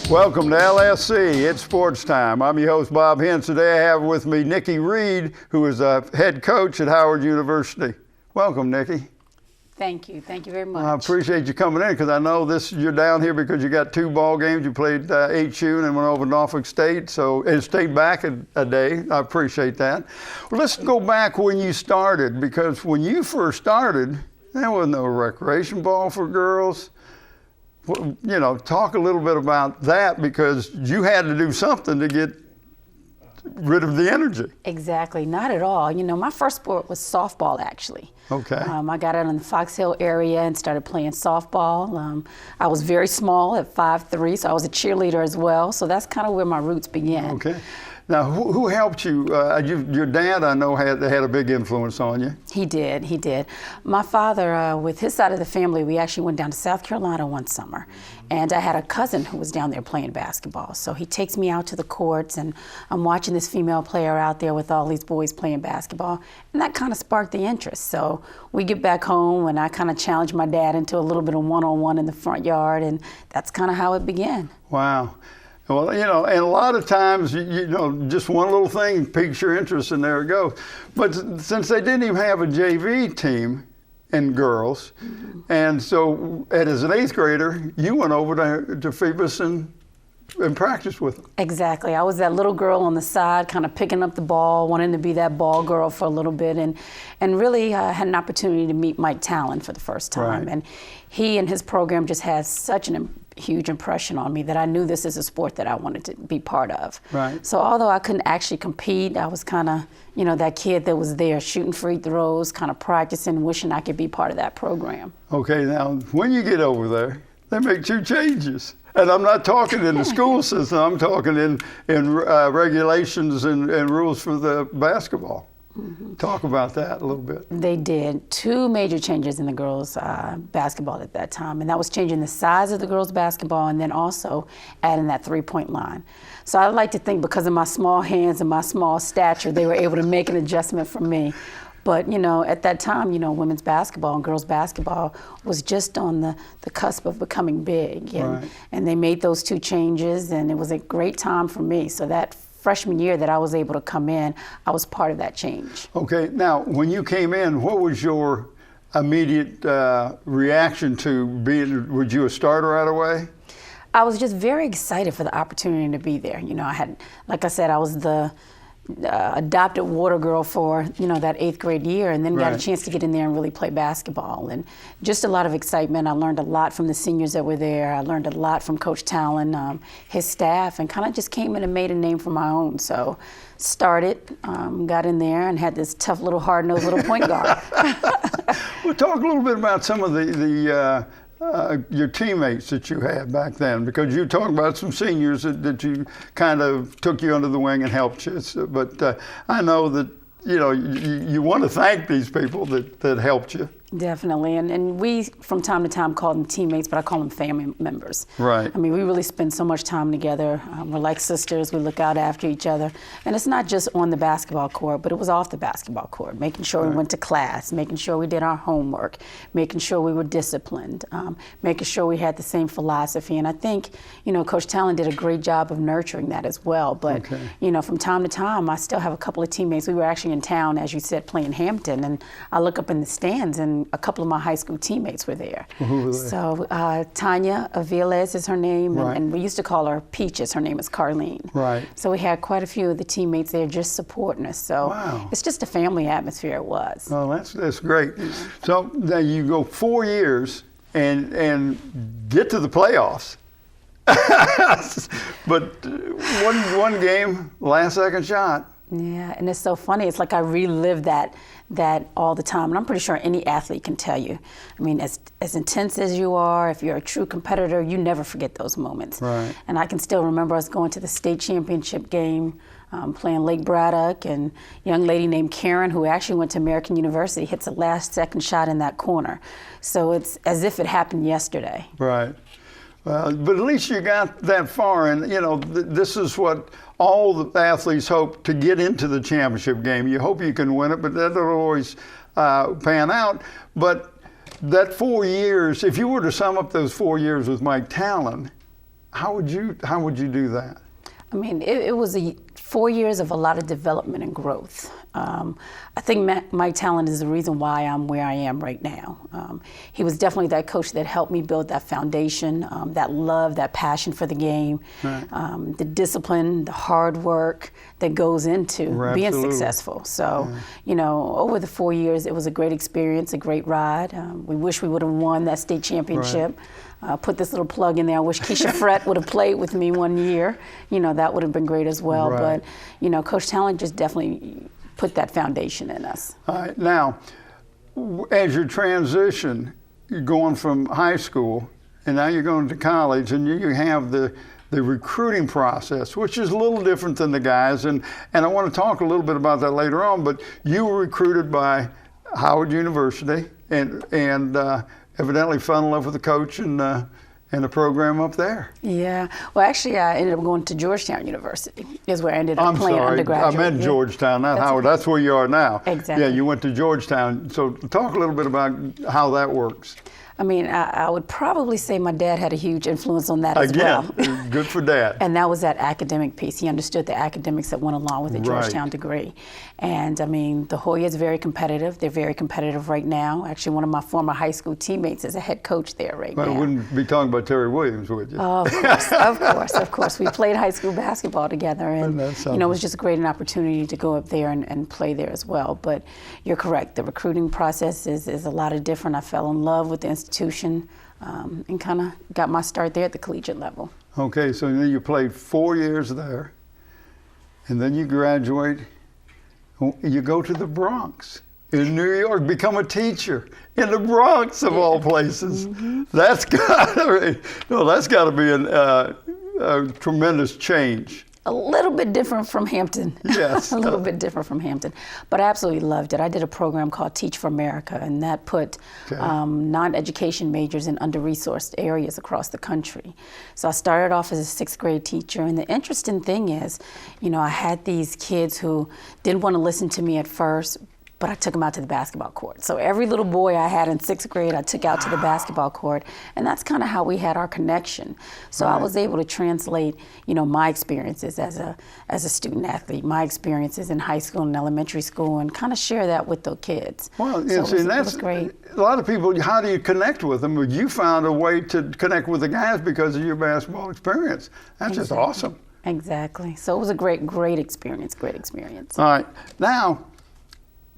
Welcome to LSC. It's Sports Time. I'm your host, Bob Hintz. Today I have with me Nikki Reed, who is a head coach at Howard University. Welcome, Nikki. Thank you. Thank you very much. I appreciate you coming in because I know you're down here because you got 2 ball games. You played 8U and went over to Norfolk State, and stayed back a day. I appreciate that. Well, let's go back when you started, because when you first started, there was no recreation ball for girls. You know, talk a little bit about that, because you had to do something to get rid of the energy. Exactly, not at all. You know, my first sport was softball, actually. Okay. I got out in the Fox Hill area and started playing softball. I was very small at 5'3", so I was a cheerleader as well. So that's kind of where my roots began. Okay. Now, who helped you? Your dad, I know, had a big influence on you. He did. My father, with his side of the family, we actually went down to South Carolina one summer. And I had a cousin who was down there playing basketball. So he takes me out to the courts, and I'm watching this female player out there with all these boys playing basketball. And that kind of sparked the interest. So we get back home, and I kind of challenged my dad into a little bit of one-on-one in the front yard. And that's kind of how it began. Wow. Well, you know, and a lot of times, you know, just one little thing piques your interest, and there it goes. But since they didn't even have a JV team in girls, and so as an 8th grader, you went over to Phoebus and practiced with them. Exactly. I was that little girl on the side, kind of picking up the ball, wanting to be that ball girl for a little bit, and really had an opportunity to meet Mike Talon for the first time. Right. And he and his program just has such a huge impression on me that I knew this is a sport that I wanted to be part of. Right. So although I couldn't actually compete, I was kind of, you know, that kid that was there shooting free throws, kind of practicing, wishing I could be part of that program. Okay, now when you get over there, they make 2 changes. And I'm not talking in the school system, I'm talking in regulations and rules for the basketball. Talk about that a little bit. They did 2 major changes in the girls' basketball at that time, and that was changing the size of the girls' basketball and then also adding that 3-point line. So I like to think because of my small hands and my small stature, they were able to make an adjustment for me. But, you know, at that time, you know, women's basketball and girls' basketball was just on the cusp of becoming big. And they made those 2 changes, and it was a great time for me. So that freshman year that I was able to come in, I was part of that change. Okay, now when you came in, what was your immediate reaction to was you a starter right away? I was just very excited for the opportunity to be there. You know, like I said, I was the adopted water girl for, you know, that 8th grade year, and then got a chance to get in there and really play basketball, and just a lot of excitement. I learned a lot from the seniors that were there. I learned a lot from Coach Talon, his staff, and kind of just came in and made a name for my own. So started, got in there and had this tough little hard-nosed little point guard. Well, talk a little bit about some of your teammates that you had back then, because you talk about some seniors that you kind of took you under the wing and helped you. But I know that, you know, you want to thank these people that helped you. Definitely, and we from time to time call them teammates, but I call them family members. Right. I mean, we really spend so much time together. We're like sisters. We look out after each other, and it's not just on the basketball court, but it was off the basketball court. Making sure we went to class, making sure we did our homework, making sure we were disciplined, making sure we had the same philosophy. And I think, you know, Coach Talon did a great job of nurturing that as well. But you know, from time to time, I still have a couple of teammates. We were actually in town, as you said, playing Hampton, and I look up in the stands and a couple of my high school teammates were there. Who were they? So Tanya Aviles is her name, and we used to call her Peaches. Her name is Carlene. Right. So we had quite a few of the teammates there just supporting us. So it's just a family atmosphere. It was. Oh, that's great. So now you go 4 years and get to the playoffs. But one game, last second shot. Yeah, and it's so funny. It's like I relive that all the time. And I'm pretty sure any athlete can tell you. I mean, as intense as you are, if you're a true competitor, you never forget those moments. Right. And I can still remember us going to the state championship game, playing Lake Braddock, and a young lady named Karen, who actually went to American University, hits a last second shot in that corner. So it's as if it happened yesterday. Right. But at least you got that far, and you know this is what all the athletes hope, to get into the championship game. You hope you can win it, but that don't always pan out. But that 4 years, if you were to sum up those 4 years with Mike Talon, How would you do that? I mean, it was 4 years of a lot of development and growth. I think Mike Talent is the reason why I'm where I am right now. He was definitely that coach that helped me build that foundation, that love, that passion for the game, right. The discipline, the hard work that goes into being successful. So, you know, over the 4 years, it was a great experience, a great ride. We wish we would have won that state championship. Right. Put this little plug in there. I wish Keisha Frett would have played with me 1 year. You know, that would have been great as well. Right. But, you know, Coach Talent just definitely put that foundation in us. All right. Now, as you transition, you're going from high school, and now you're going to college, and you have the recruiting process, which is a little different than the guys. And I want to talk a little bit about that later on, but you were recruited by Howard University, and evidently fell in love with the coach and the program up there. Yeah. Well, actually, I ended up going to Georgetown University is where I ended up playing undergraduate. I meant Georgetown, not Howard. That's where you are now. Exactly. Yeah, you went to Georgetown. So talk a little bit about how that works. I mean, I would probably say my dad had a huge influence on that as well. Again, good for Dad. And that was that academic piece. He understood the academics that went along with the Georgetown degree. And I mean, the Hoya is very competitive. They're very competitive right now. Actually, one of my former high school teammates is a head coach there now. But I wouldn't be talking about Terry Williams, would you? Oh, of course. We played high school basketball together, and you know, it was just great an opportunity to go up there and play there as well. But you're correct. The recruiting process is a lot of different. I fell in love with the institution and kind of got my start there at the collegiate level. Okay, so then you played 4 years there, and then you graduate. You go to the Bronx in New York, become a teacher in the Bronx of all places. Mm-hmm. That's got to be a tremendous change. A little bit different from Hampton. Yes. A little bit different from Hampton. But I absolutely loved it. I did a program called Teach for America, and that put non-education majors in under-resourced areas across the country. So I started off as a 6th grade teacher, and the interesting thing is, you know, I had these kids who didn't want to listen to me at first, but I took them out to the basketball court. So every little boy I had in 6th grade, I took out to the basketball court, and that's kind of how we had our connection. So I was able to translate, you know, my experiences as a student athlete, my experiences in high school and elementary school, and kind of share that with the kids. Well, so it was great. A lot of people, how do you connect with them? Well, you found a way to connect with the guys because of your basketball experience. That's just awesome. Exactly. So it was a great experience. All right. Now,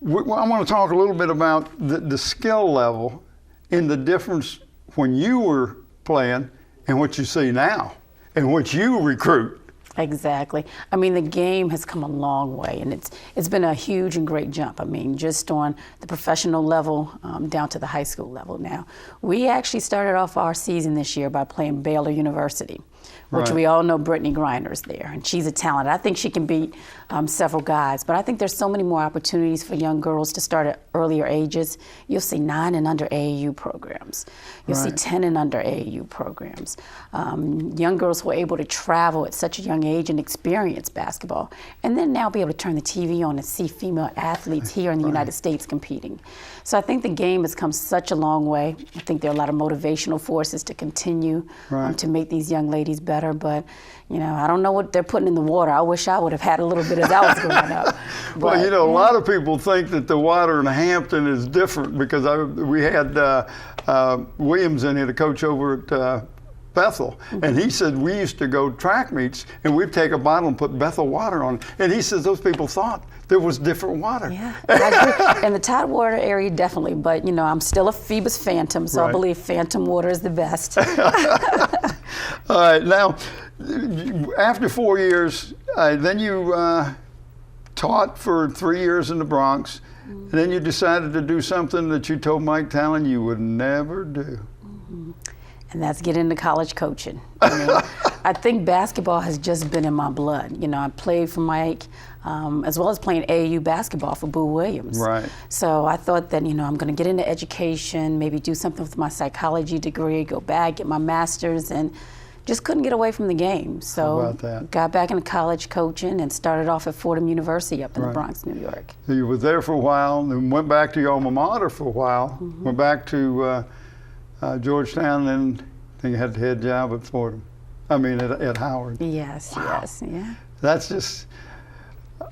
I want to talk a little bit about the skill level in the difference when you were playing and what you see now and what you recruit. Exactly. I mean, the game has come a long way, and it's been a huge and great jump. I mean, just on the professional level down to the high school level now. We actually started off our season this year by playing Baylor University, which we all know Brittany Griner's there, and she's a talent. I think she can beat several guys, but I think there's so many more opportunities for young girls to start at earlier ages. You'll see 9 and under AAU programs. You'll see 10 and under AAU programs. Young girls who are able to travel at such a young age and experience basketball, and then now be able to turn the TV on and see female athletes here in the United States competing. So I think the game has come such a long way. I think there are a lot of motivational forces to continue to make these young ladies better, but you know, I don't know what they're putting in the water. I wish I would have had a little bit as I was growing up. But, well, you know, a lot of people think that the water in Hampton is different because we had Williams in here, the coach over at Bethel, and he said we used to go track meets and we'd take a bottle and put Bethel water on it. And he says those people thought there was different water. Yeah, I agree. In the Tidewater area, definitely. But, you know, I'm still a Phoebus Phantom, so I believe Phantom water is the best. All right, now, after 4 years, then you taught for 3 years in the Bronx, and then you decided to do something that you told Mike Talent you would never do. And that's get into college coaching. I mean, I think basketball has just been in my blood. You know, I played for Mike, as well as playing AAU basketball for Boo Williams. Right. So I thought that, you know, I'm going to get into education, maybe do something with my psychology degree, go back, get my master's, and just couldn't get away from the game. So got back into college coaching and started off at Fordham University up in the Bronx, New York. So you were there for a while, then went back to your alma mater for a while, went back to Georgetown, and then you had the head job at Fordham. I mean, at Howard. Yes, Wow. yes, yeah. That's just,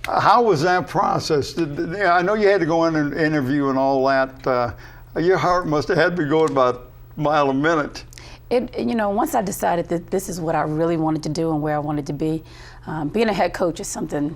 how was that process? I know you had to go in and interview and all that. Your heart must have had to be going about a mile a minute. Once I decided that this is what I really wanted to do and where I wanted to be, being a head coach is something,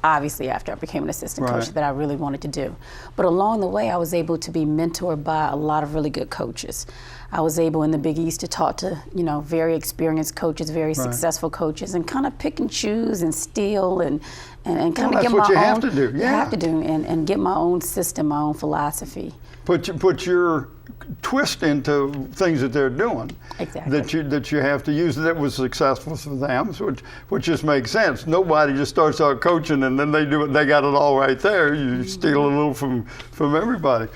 obviously after I became an assistant coach, that I really wanted to do. But along the way, I was able to be mentored by a lot of really good coaches. I was able in the Big East to talk to, very experienced coaches, very successful coaches, and kind of pick and choose and steal and kind of get my own. That's what you have to do. You have to do, and get my own system, my own philosophy. Put your twist into things that they're doing. Exactly. That you have to use that was successful for them, which just makes sense. Nobody just starts out coaching and then they do it. They got it all right there. You steal a little from everybody.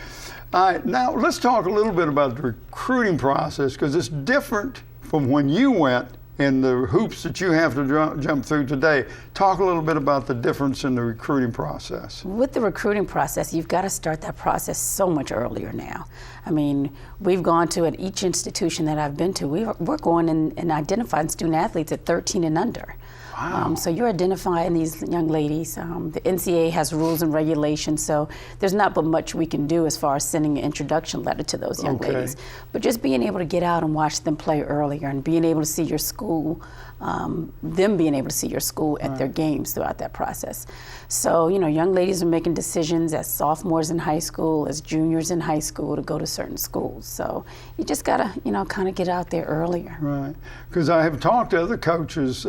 All right, now let's talk a little bit about the recruiting process, because it's different from when you went and the hoops that you have to jump through today. Talk a little bit about the difference in the recruiting process. With the recruiting process, you've got to start that process so much earlier now. I mean, we've gone to, at each institution that I've been to, we're going and identifying student athletes at 13 and under. Wow. So you're identifying these young ladies. The NCAA has rules and regulations, so there's not but much we can do as far as sending an introduction letter to those young ladies. But just being able to get out and watch them play earlier and being able to see your school, them being able to see your school at their games throughout that process. So, young ladies are making decisions as sophomores in high school, as juniors in high school to go to certain schools. So you just got to, kind of get out there earlier. Right. Because I have talked to other coaches,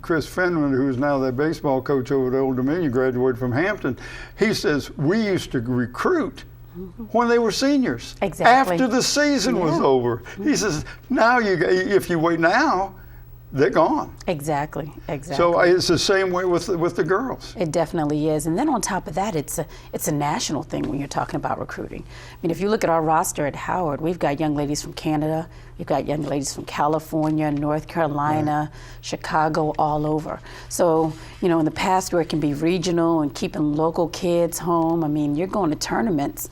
Chris Fenman, who is now their baseball coach over at Old Dominion, graduated from Hampton. He says, we used to recruit when they were seniors. Exactly. After the season was over. He says, now if you wait now, they're gone. Exactly. So it's the same way with the girls. It definitely is. And then on top of that, it's a national thing when you're talking about recruiting. I mean, if you look at our roster at Howard, we've got young ladies from Canada, we've got young ladies from California, North Carolina, Chicago, all over. So, in the past where it can be regional and keeping local kids home, I mean, you're going to tournaments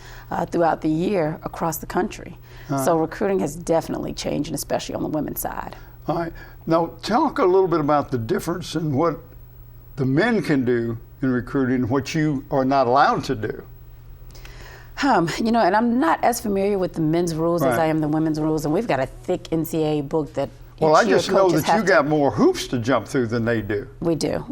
throughout the year across the country. So recruiting has definitely changed, and especially on the women's side. All right. Now, talk a little bit about the difference in what the men can do in recruiting and what you are not allowed to do. And I'm not as familiar with the men's rules as I am the women's rules, and we've got a thick NCAA book that well, I just know that you got more hoops to jump through than they do. We do.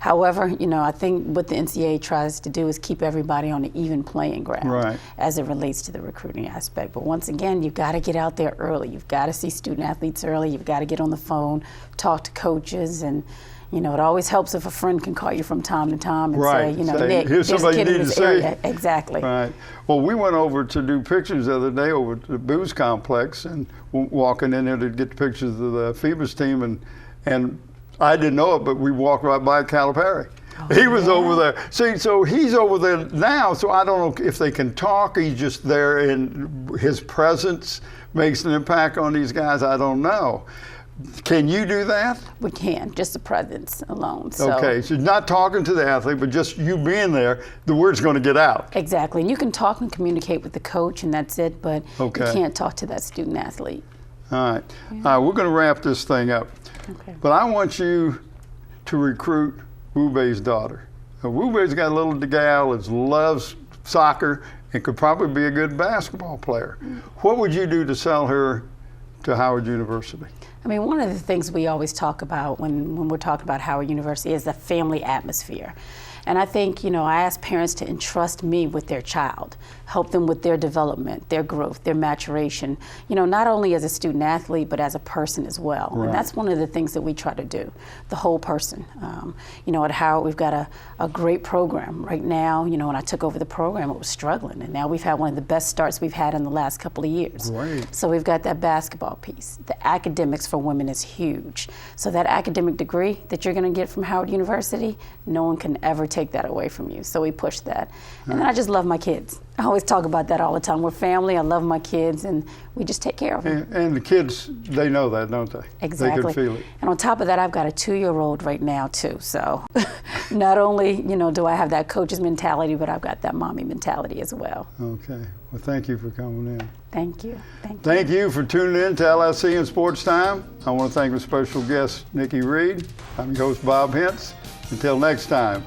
However, I think what the NCAA tries to do is keep everybody on an even playing ground as it relates to the recruiting aspect. But once again, you've got to get out there early. You've got to see student athletes early. You've got to get on the phone, talk to coaches, and it always helps if a friend can call you from time to time and say, Nick, here's somebody you need to see. Exactly. Right. Well, we went over to do pictures the other day over at the Booze Complex and walking in there to get the pictures of the Phoebus team, and I didn't know it, but we walked right by Calipari. He was over there. See, so he's over there now, so I don't know if they can talk. He's just there, and his presence makes an impact on these guys. I don't know. Can you do that? We can, just the presence alone. So. Okay, so not talking to the athlete, but just you being there, the word's going to get out. Exactly, and you can talk and communicate with the coach, and that's it, but you can't talk to that student athlete. All right. We're going to wrap this thing up. Okay. But I want you to recruit Wube's daughter. Now, Wube's got a little gal that loves soccer and could probably be a good basketball player. What would you do to sell her to Howard University? I mean, one of the things we always talk about when we're talking about Howard University is the family atmosphere. And I think, I ask parents to entrust me with their child, help them with their development, their growth, their maturation, not only as a student athlete, but as a person as well. Right. And that's one of the things that we try to do, the whole person. At Howard, we've got a great program. Right now, when I took over the program, it was struggling. And now we've had one of the best starts we've had in the last couple of years. Great. So we've got that basketball piece. The academics for women is huge. So that academic degree that you're going to get from Howard University, no one can ever take that away from you. So we push that. And then I just love my kids. I always talk about that all the time. We're family. I love my kids, and we just take care of them. And the kids, they know that, don't they? Exactly. They can feel it. And on top of that, I've got a 2-year-old right now too. So not only, do I have that coach's mentality, but I've got that mommy mentality as well. Okay. Well, thank you for coming in. Thank you. Thank you for tuning in to LSC and Sports Time. I want to thank our special guest, Nikki Reed. I'm your host, Bob Hintz. Until next time,